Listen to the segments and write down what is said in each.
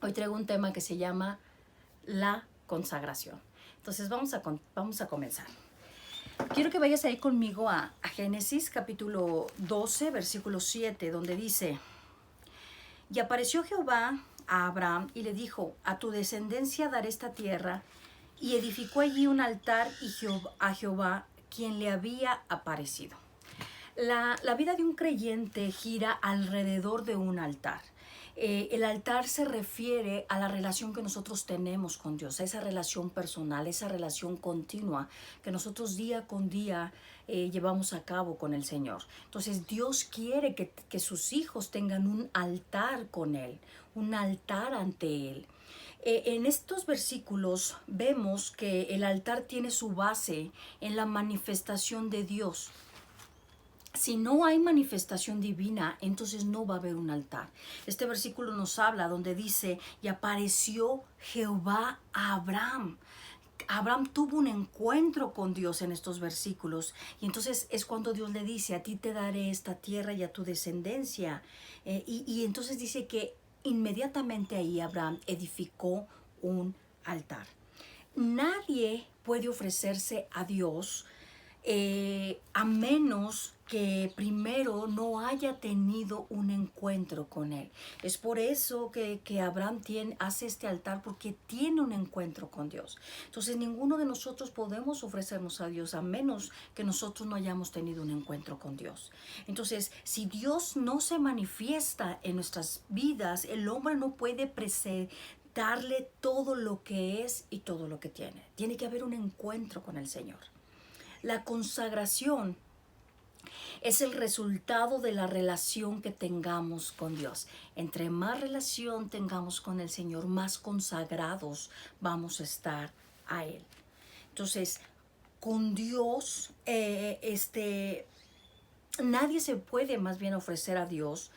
Hoy traigo un tema que se llama la consagración. Entonces vamos a comenzar. Quiero que vayas ahí conmigo a Génesis capítulo 12, versículo 7, donde dice: Y apareció Jehová a Abraham y le dijo: a tu descendencia daré esta tierra. Y edificó allí un altar a Jehová, quien le había aparecido. La vida de un creyente gira alrededor de un altar. El altar se refiere a la relación que nosotros tenemos con Dios, a esa relación personal, esa relación continua que nosotros día con día llevamos a cabo con el Señor. Entonces Dios quiere que sus hijos tengan un altar con Él, un altar ante Él. En estos versículos vemos que el altar tiene su base en la manifestación de Dios. Si no hay manifestación divina, entonces no va a haber un altar. Este versículo nos habla donde dice: y apareció Jehová a Abraham. Abraham tuvo un encuentro con Dios en estos versículos, y entonces es cuando Dios le dice: a ti te daré esta tierra y a tu descendencia. Y entonces dice que inmediatamente ahí Abraham edificó un altar. Nadie puede ofrecerse a Dios a menos que primero no haya tenido un encuentro con Él. Es por eso que Abraham hace este altar, porque tiene un encuentro con Dios. Entonces ninguno de nosotros podemos ofrecernos a Dios a menos que nosotros no hayamos tenido un encuentro con Dios. Entonces, si Dios no se manifiesta en nuestras vidas, el hombre no puede darle todo lo que es y todo lo que tiene. Tiene que haber un encuentro con el Señor. La consagración es el resultado de la relación que tengamos con Dios. Entre más relación tengamos con el Señor, más consagrados vamos a estar a Él. Entonces, con Dios, nadie se puede más bien ofrecer a Dios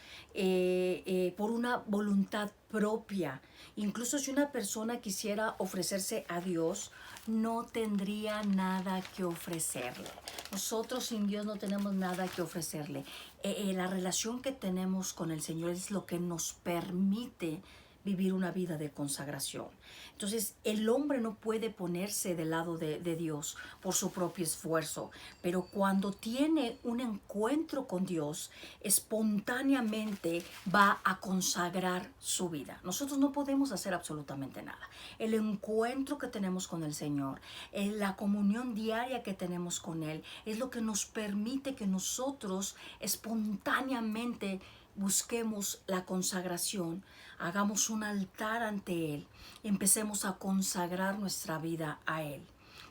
por una voluntad propia. Incluso si una persona quisiera ofrecerse a Dios, no tendría nada que ofrecerle. Nosotros sin Dios no tenemos nada que ofrecerle. La relación que tenemos con el Señor es lo que nos permite vivir una vida de consagración. Entonces, el hombre no puede ponerse del lado de Dios por su propio esfuerzo, pero cuando tiene un encuentro con Dios, espontáneamente va a consagrar su vida. Nosotros no podemos hacer absolutamente nada. El encuentro que tenemos con el Señor, la comunión diaria que tenemos con Él, es lo que nos permite que nosotros espontáneamente busquemos la consagración, hagamos un altar ante Él, empecemos a consagrar nuestra vida a Él.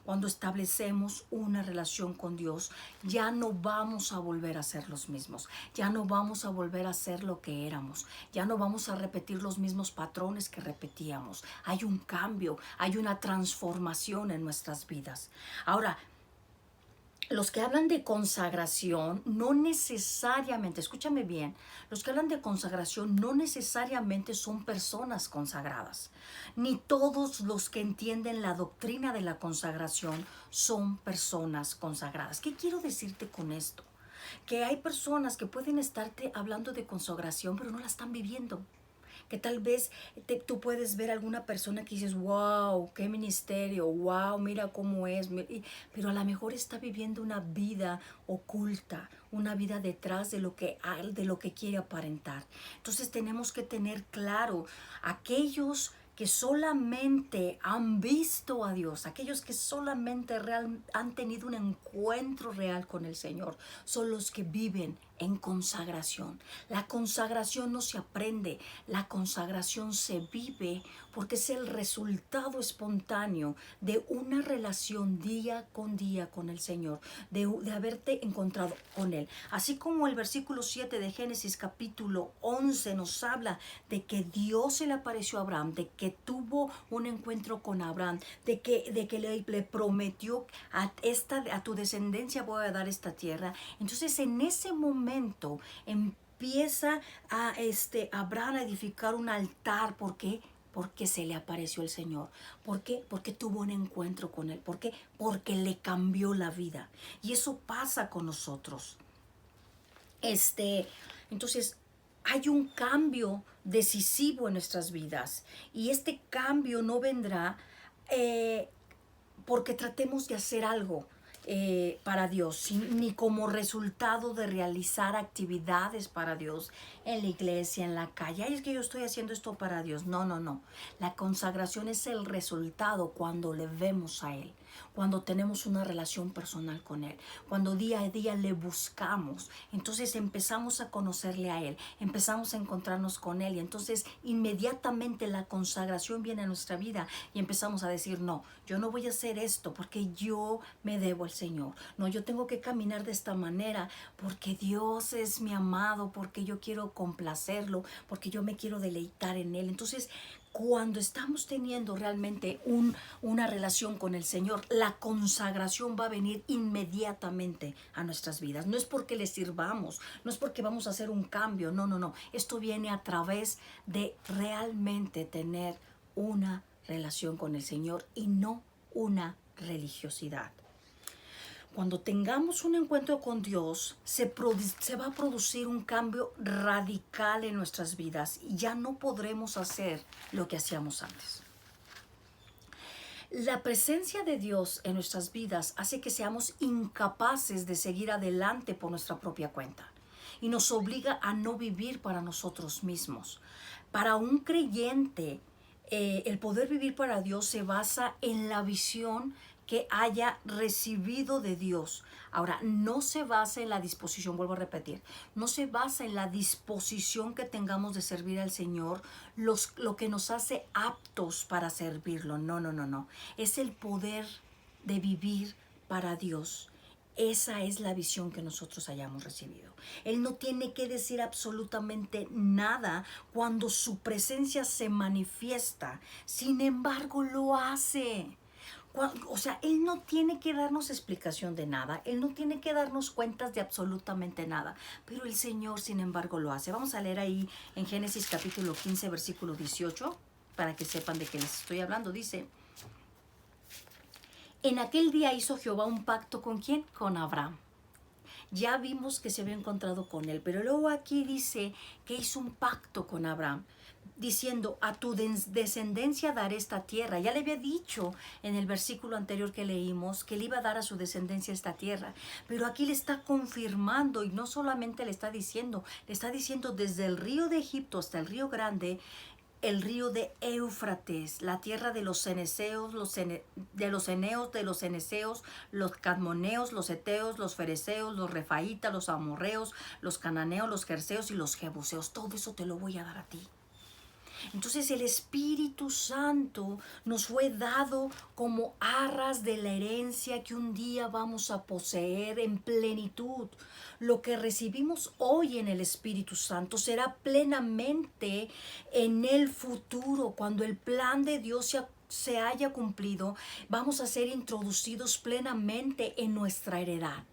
Cuando establecemos una relación con Dios, ya no vamos a volver a ser los mismos, ya no vamos a volver a ser lo que éramos, ya no vamos a repetir los mismos patrones que repetíamos. Hay un cambio, hay una transformación en nuestras vidas. Ahora, los que hablan de consagración no necesariamente, escúchame bien, los que hablan de consagración no necesariamente son personas consagradas, ni todos los que entienden la doctrina de la consagración son personas consagradas. ¿Qué quiero decirte con esto? Que hay personas que pueden estarte hablando de consagración, pero no la están viviendo. Que tal vez tú puedes ver a alguna persona que dices: wow, qué ministerio, wow, mira cómo es, pero a lo mejor está viviendo una vida oculta, una vida detrás de lo que quiere aparentar. Entonces tenemos que tener claro, aquellos que solamente han visto a Dios, aquellos que solamente han tenido un encuentro real con el Señor, son los que viven en consagración. La consagración no se aprende, la consagración se vive, porque es el resultado espontáneo de una relación día con el Señor, de haberte encontrado con Él. Así como el versículo 7 de Génesis capítulo 11 nos habla de que Dios se le apareció a Abraham, de que tuvo un encuentro con Abraham, de que le prometió: a tu descendencia voy a dar esta tierra. Entonces en ese momento empieza a Abraham a edificar un altar. ¿Por qué? Porque se le apareció el Señor. ¿Por qué? Porque tuvo un encuentro con Él. ¿Por qué? Porque le cambió la vida. Y eso pasa con nosotros. Entonces, hay un cambio decisivo en nuestras vidas. Y este cambio no vendrá porque tratemos de hacer algo para Dios, ni como resultado de realizar actividades para Dios en la iglesia, en la calle. Ay, es que yo estoy haciendo esto para Dios. No, no, no. La consagración es el resultado cuando le vemos a Él, cuando tenemos una relación personal con Él, cuando día a día le buscamos. Entonces empezamos a conocerle a Él, empezamos a encontrarnos con Él, y entonces inmediatamente la consagración viene a nuestra vida y empezamos a decir, no, yo no voy a hacer esto porque yo me debo al Señor. No, yo tengo que caminar de esta manera porque Dios es mi amado, porque yo quiero complacerlo, porque yo me quiero deleitar en Él. Entonces, cuando estamos teniendo realmente una relación con el Señor, la consagración va a venir inmediatamente a nuestras vidas. No es porque le sirvamos, no es porque vamos a hacer un cambio, no, no, no. Esto viene a través de realmente tener una relación con el Señor y no una religiosidad. Cuando tengamos un encuentro con Dios, se va a producir un cambio radical en nuestras vidas y ya no podremos hacer lo que hacíamos antes. La presencia de Dios en nuestras vidas hace que seamos incapaces de seguir adelante por nuestra propia cuenta y nos obliga a no vivir para nosotros mismos. Para un creyente, el poder vivir para Dios se basa en la visión que haya recibido de Dios. Ahora, no se basa en la disposición, vuelvo a repetir, no se basa en la disposición que tengamos de servir al Señor, lo que nos hace aptos para servirlo. No, no, no, no. Es el poder de vivir para Dios. Esa es la visión que nosotros hayamos recibido. Él no tiene que decir absolutamente nada cuando su presencia se manifiesta. Sin embargo, lo hace. O sea, Él no tiene que darnos explicación de nada. Él no tiene que darnos cuentas de absolutamente nada. Pero el Señor, sin embargo, lo hace. Vamos a leer ahí en Génesis capítulo 15, versículo 18, para que sepan de qué les estoy hablando. Dice: en aquel día hizo Jehová un pacto ¿con quién? Con Abraham. Ya vimos que se había encontrado con él, pero luego aquí dice que hizo un pacto con Abraham, diciendo: a tu descendencia daré esta tierra. Ya le había dicho en el versículo anterior que leímos que le iba a dar a su descendencia esta tierra, pero aquí le está confirmando, y no solamente le está diciendo desde el río de Egipto hasta el río grande, el río de Éufrates, la tierra de los ceneseos, de los eneos, de los ceneseos, los cadmoneos, los eteos, los fereceos, los refaitas, los amorreos, los cananeos, los jerseos y los jebuseos. Todo eso te lo voy a dar a ti. Entonces el Espíritu Santo nos fue dado como arras de la herencia que un día vamos a poseer en plenitud. Lo que recibimos hoy en el Espíritu Santo será plenamente en el futuro, cuando el plan de Dios se haya cumplido. Vamos a ser introducidos plenamente en nuestra heredad.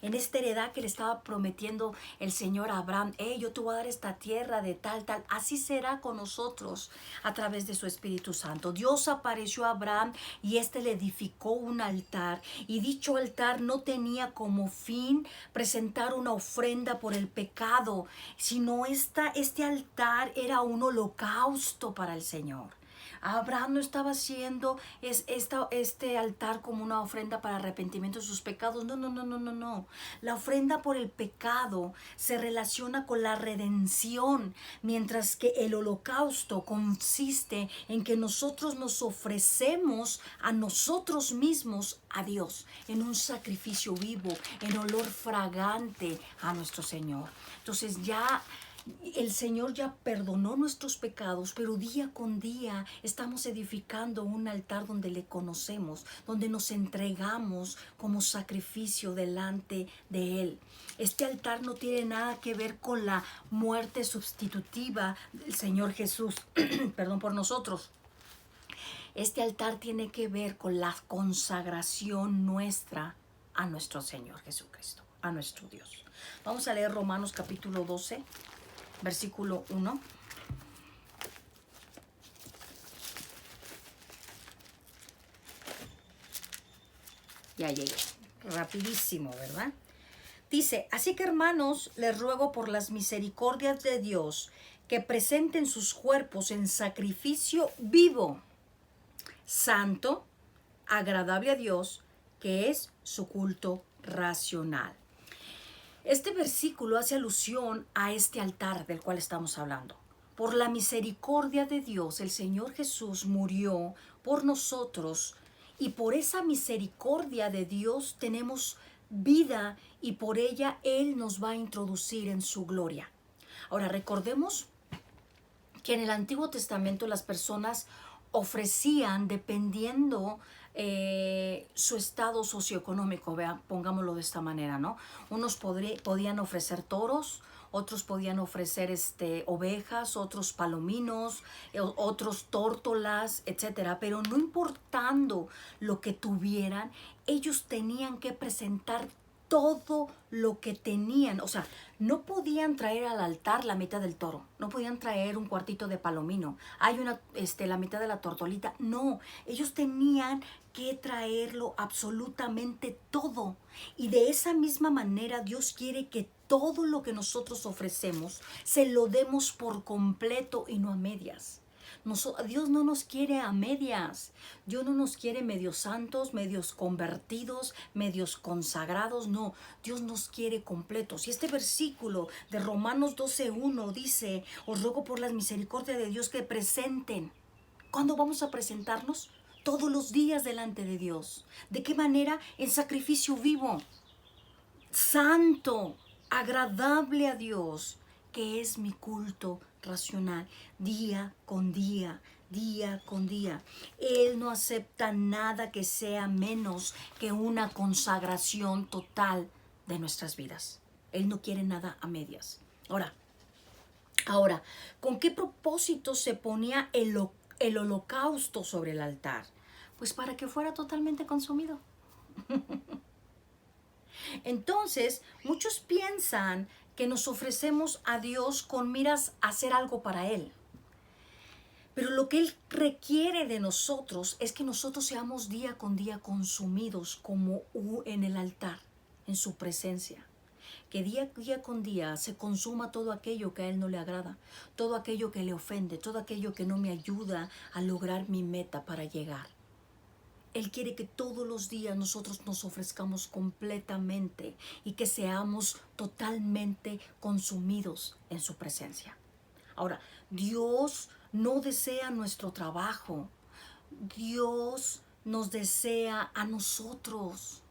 En esta heredad que le estaba prometiendo el Señor a Abraham: yo te voy a dar esta tierra de tal, tal. Así será con nosotros a través de su Espíritu Santo. Dios apareció a Abraham y éste le edificó un altar. Y dicho altar no tenía como fin presentar una ofrenda por el pecado, sino este altar era un holocausto para el Señor. Abraham no estaba haciendo este altar como una ofrenda para arrepentimiento de sus pecados. No, no, no, no, no, no. La ofrenda por el pecado se relaciona con la redención, mientras que el holocausto consiste en que nosotros nos ofrecemos a nosotros mismos a Dios en un sacrificio vivo, en olor fragante a nuestro Señor. Entonces ya el Señor ya perdonó nuestros pecados, pero día con día estamos edificando un altar donde le conocemos, donde nos entregamos como sacrificio delante de Él. Este altar no tiene nada que ver con la muerte sustitutiva del Señor Jesús, perdón, por nosotros. Este altar tiene que ver con la consagración nuestra a nuestro Señor Jesucristo, a nuestro Dios. Vamos a leer Romanos capítulo 12. Versículo 1. Ya llegué. Rapidísimo, ¿verdad? Dice, así que hermanos, les ruego por las misericordias de Dios que presenten sus cuerpos en sacrificio vivo, santo, agradable a Dios, que es su culto racional. Este versículo hace alusión a este altar del cual estamos hablando. Por la misericordia de Dios, el Señor Jesús murió por nosotros y por esa misericordia de Dios tenemos vida y por ella Él nos va a introducir en su gloria. Ahora recordemos que en el Antiguo Testamento las personas ofrecían dependiendo su estado socioeconómico, pongámoslo de esta manera, ¿no? Unos podían ofrecer toros, otros podían ofrecer ovejas, otros palominos, otros tórtolas, etcétera. Pero no importando lo que tuvieran, ellos tenían que presentar todo lo que tenían. O sea, no podían traer al altar la mitad del toro, no podían traer un cuartito de palomino, la mitad de la tortolita. No, ellos tenían que traerlo absolutamente todo. Y de esa misma manera Dios quiere que todo lo que nosotros ofrecemos se lo demos por completo y no a medias. Dios no nos quiere a medias. Dios no nos quiere medios santos, medios convertidos, medios consagrados. No, Dios nos quiere completos. Y este versículo de Romanos 12:1 dice, os ruego por las misericordias de Dios que presenten. ¿Cuándo vamos a presentarnos? Todos los días delante de Dios. ¿De qué manera? En sacrificio vivo, santo, agradable a Dios, que es mi culto racional, día con día, día con día. Él no acepta nada que sea menos que una consagración total de nuestras vidas. Él no quiere nada a medias. Ahora, ¿con qué propósito se ponía el holocausto sobre el altar? Pues para que fuera totalmente consumido. Entonces, muchos piensan que nos ofrecemos a Dios con miras a hacer algo para Él. Pero lo que Él requiere de nosotros es que nosotros seamos día con día consumidos como en el altar, en su presencia. Que día con día se consuma todo aquello que a Él no le agrada, todo aquello que le ofende, todo aquello que no me ayuda a lograr mi meta para llegar. Él quiere que todos los días nosotros nos ofrezcamos completamente y que seamos totalmente consumidos en su presencia. Ahora, Dios no desea nuestro trabajo. Dios nos desea a nosotros.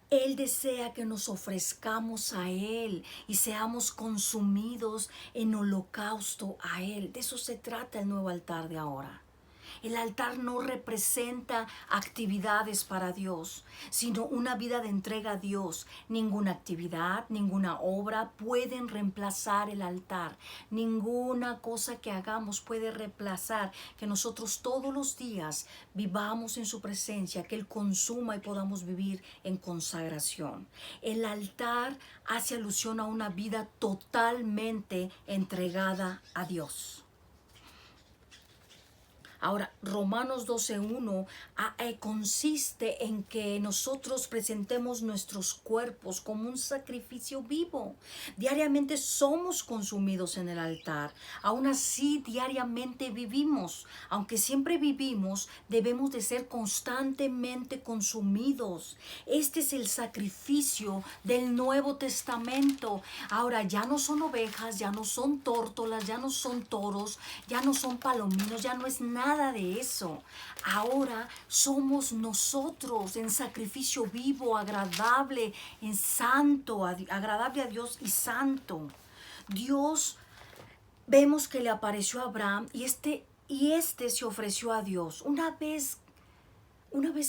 Él desea que nos ofrezcamos a Él y seamos consumidos en holocausto a Él. De eso se trata el nuevo altar de ahora. El altar no representa actividades para Dios, sino una vida de entrega a Dios. Ninguna actividad, ninguna obra pueden reemplazar el altar. Ninguna cosa que hagamos puede reemplazar que nosotros todos los días vivamos en su presencia, que Él consuma y podamos vivir en consagración. El altar hace alusión a una vida totalmente entregada a Dios. Ahora, Romanos 12:1 consiste en que nosotros presentemos nuestros cuerpos como un sacrificio vivo. Diariamente somos consumidos en el altar. Aún así, diariamente vivimos. Aunque siempre vivimos, debemos de ser constantemente consumidos. Este es el sacrificio del Nuevo Testamento. Ahora, ya no son ovejas, ya no son tórtolas, ya no son toros, ya no son palominos, ya no es nada de eso. Ahora somos nosotros en sacrificio vivo, agradable, en santo, agradable a Dios y santo. Dios, vemos que le apareció a Abraham y este se ofreció a Dios. Una vez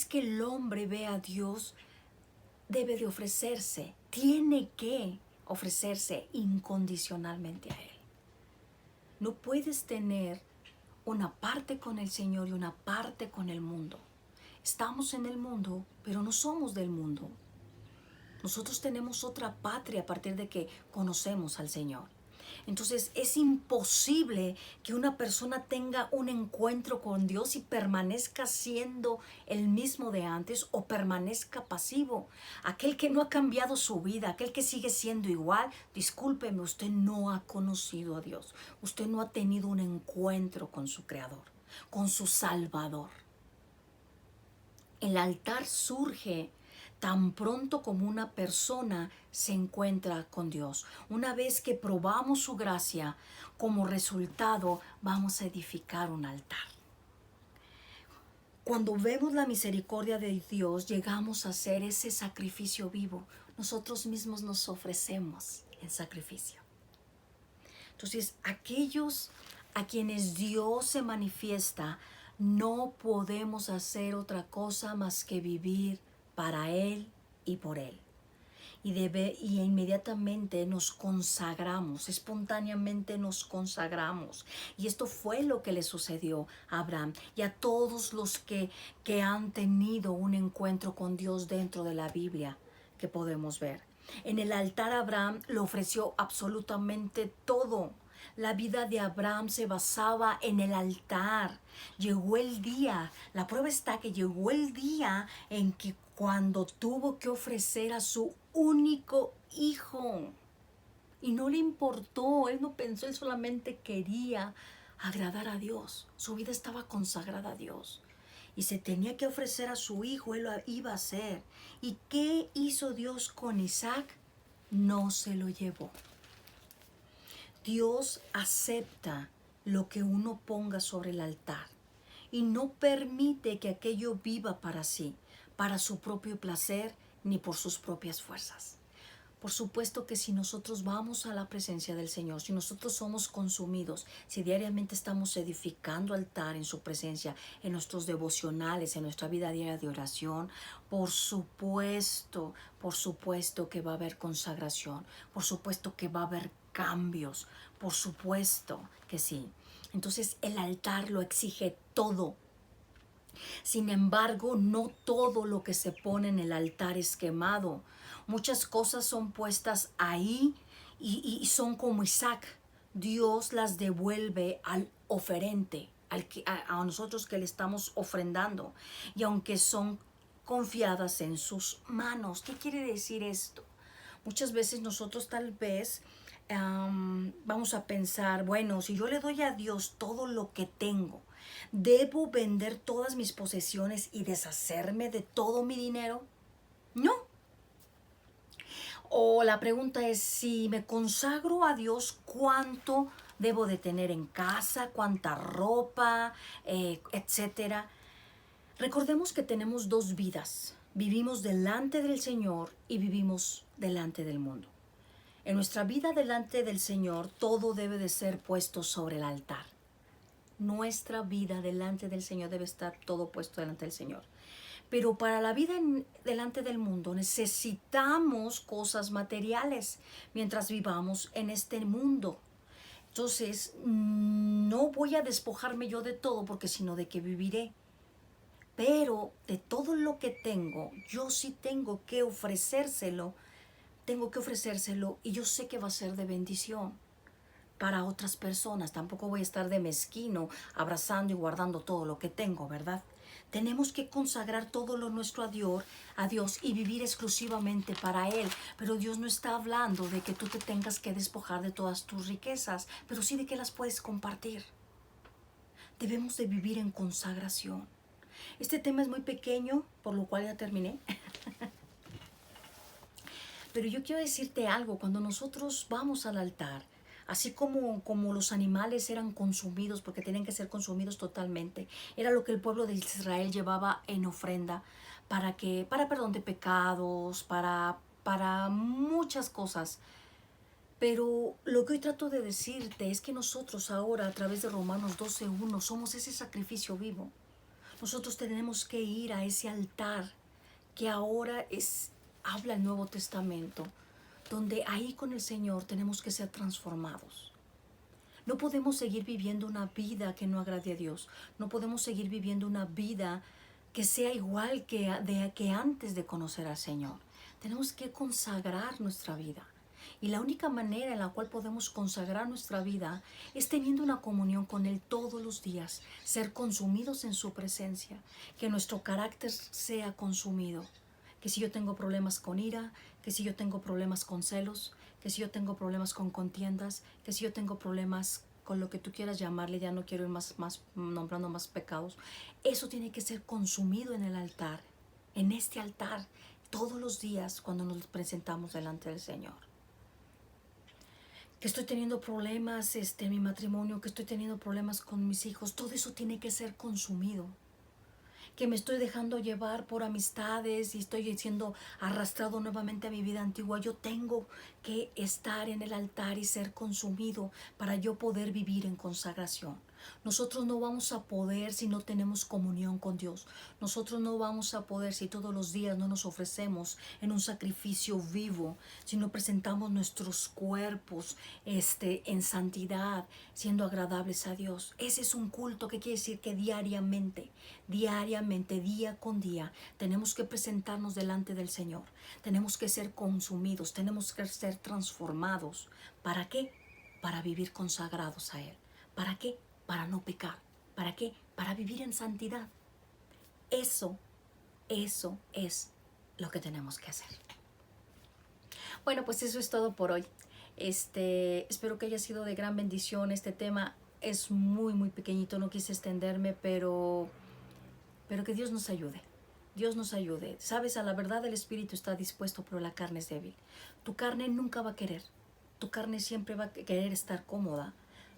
que el hombre ve a Dios, debe de ofrecerse, tiene que ofrecerse incondicionalmente a Él. No puedes tener una parte con el Señor y una parte con el mundo. Estamos en el mundo, pero no somos del mundo. Nosotros tenemos otra patria a partir de que conocemos al Señor. Entonces es imposible que una persona tenga un encuentro con Dios y permanezca siendo el mismo de antes o permanezca pasivo. Aquel que no ha cambiado su vida, aquel que sigue siendo igual, discúlpeme, usted no ha conocido a Dios. Usted no ha tenido un encuentro con su Creador, con su Salvador. El altar surge tan pronto como una persona se encuentra con Dios. Una vez que probamos su gracia, como resultado vamos a edificar un altar. Cuando vemos la misericordia de Dios, llegamos a ser ese sacrificio vivo. Nosotros mismos nos ofrecemos en sacrificio. Entonces, aquellos a quienes Dios se manifiesta, no podemos hacer otra cosa más que vivir para Él y por Él. Y inmediatamente nos consagramos, espontáneamente nos consagramos. Y esto fue lo que le sucedió a Abraham y a todos los que han tenido un encuentro con Dios dentro de la Biblia que podemos ver. En el altar Abraham le ofreció absolutamente todo. La vida de Abraham se basaba en el altar. Llegó el día, la prueba está que llegó el día en que cuando tuvo que ofrecer a su único hijo. Y no le importó, él no pensó, él solamente quería agradar a Dios. Su vida estaba consagrada a Dios. Y se tenía que ofrecer a su hijo, él lo iba a hacer. ¿Y qué hizo Dios con Isaac? No se lo llevó. Dios acepta lo que uno ponga sobre el altar y no permite que aquello viva para sí, para su propio placer, ni por sus propias fuerzas. Por supuesto que si nosotros vamos a la presencia del Señor, si nosotros somos consumidos, si diariamente estamos edificando altar en su presencia, en nuestros devocionales, en nuestra vida diaria de oración, por supuesto que va a haber consagración, por supuesto que va a haber cambios, por supuesto que sí. Entonces el altar lo exige todo. Sin embargo, no todo lo que se pone en el altar es quemado. Muchas cosas son puestas ahí y son como Isaac. Dios las devuelve al oferente, a nosotros que le estamos ofrendando. Y aunque son confiadas en sus manos. ¿Qué quiere decir esto? Muchas veces nosotros tal vez vamos a pensar, bueno, si yo le doy a Dios todo lo que tengo, ¿debo vender todas mis posesiones y deshacerme de todo mi dinero? No. O la pregunta es, si me consagro a Dios, ¿cuánto debo de tener en casa? ¿Cuánta ropa? Etcétera. Recordemos que tenemos dos vidas. Vivimos delante del Señor y vivimos delante del mundo. En nuestra vida delante del Señor, todo debe de ser puesto sobre el altar. Nuestra vida delante del Señor debe estar todo puesto delante del Señor. Pero para la vida delante del mundo necesitamos cosas materiales mientras vivamos en este mundo. Entonces, no voy a despojarme yo de todo porque sino de qué viviré. Pero de todo lo que tengo, yo sí tengo que ofrecérselo y yo sé que va a ser de bendición para otras personas. Tampoco voy a estar de mezquino abrazando y guardando todo lo que tengo, ¿verdad? Tenemos que consagrar todo lo nuestro a Dios y vivir exclusivamente para Él. Pero Dios no está hablando de que tú te tengas que despojar de todas tus riquezas, pero sí de que las puedes compartir. Debemos de vivir en consagración. Este tema es muy pequeño, por lo cual ya terminé. Pero yo quiero decirte algo, cuando nosotros vamos al altar, así como los animales eran consumidos, porque tenían que ser consumidos totalmente, era lo que el pueblo de Israel llevaba en ofrenda para perdón de pecados, para muchas cosas. Pero lo que hoy trato de decirte es que nosotros ahora, a través de Romanos 12:1, somos ese sacrificio vivo. Nosotros tenemos que ir a ese altar que ahora habla el Nuevo Testamento, donde ahí con el Señor tenemos que ser transformados. No podemos seguir viviendo una vida que no agrade a Dios. No podemos seguir viviendo una vida que sea igual que antes de conocer al Señor. Tenemos que consagrar nuestra vida. Y la única manera en la cual podemos consagrar nuestra vida es teniendo una comunión con Él todos los días, ser consumidos en su presencia, que nuestro carácter sea consumido. Que si yo tengo problemas con ira, que si yo tengo problemas con celos, que si yo tengo problemas con contiendas, que si yo tengo problemas con lo que tú quieras llamarle, ya no quiero ir más nombrando más pecados, eso tiene que ser consumido en el altar, en este altar, todos los días cuando nos presentamos delante del Señor. Que estoy teniendo problemas en mi matrimonio, que estoy teniendo problemas con mis hijos, todo eso tiene que ser consumido. Que me estoy dejando llevar por amistades y estoy siendo arrastrado nuevamente a mi vida antigua, yo tengo que estar en el altar y ser consumido para yo poder vivir en consagración. Nosotros no vamos a poder si no tenemos comunión con Dios. Nosotros no vamos a poder si todos los días no nos ofrecemos en un sacrificio vivo, si no presentamos nuestros cuerpos en santidad, siendo agradables a Dios. Ese es un culto que quiere decir que diariamente, día con día, tenemos que presentarnos delante del Señor. Tenemos que ser consumidos, tenemos que ser transformados. ¿Para qué? Para vivir consagrados a Él. ¿Para qué? Para no pecar. ¿Para qué? Para vivir en santidad. Eso es lo que tenemos que hacer. Bueno, pues eso es todo por hoy. Espero que haya sido de gran bendición. Este tema es muy pequeñito, no quise extenderme, pero que Dios nos ayude. Dios nos ayude. Sabes, a la verdad el espíritu está dispuesto, pero la carne es débil. Tu carne nunca va a querer. Tu carne siempre va a querer estar cómoda,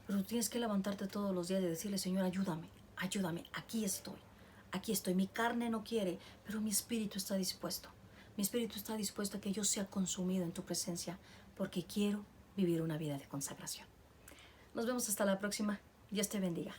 pero tú tienes que levantarte todos los días y decirle, Señor, ayúdame, aquí estoy. Mi carne no quiere, pero mi espíritu está dispuesto. Mi espíritu está dispuesto a que yo sea consumido en tu presencia, porque quiero vivir una vida de consagración. Nos vemos hasta la próxima. Dios te bendiga.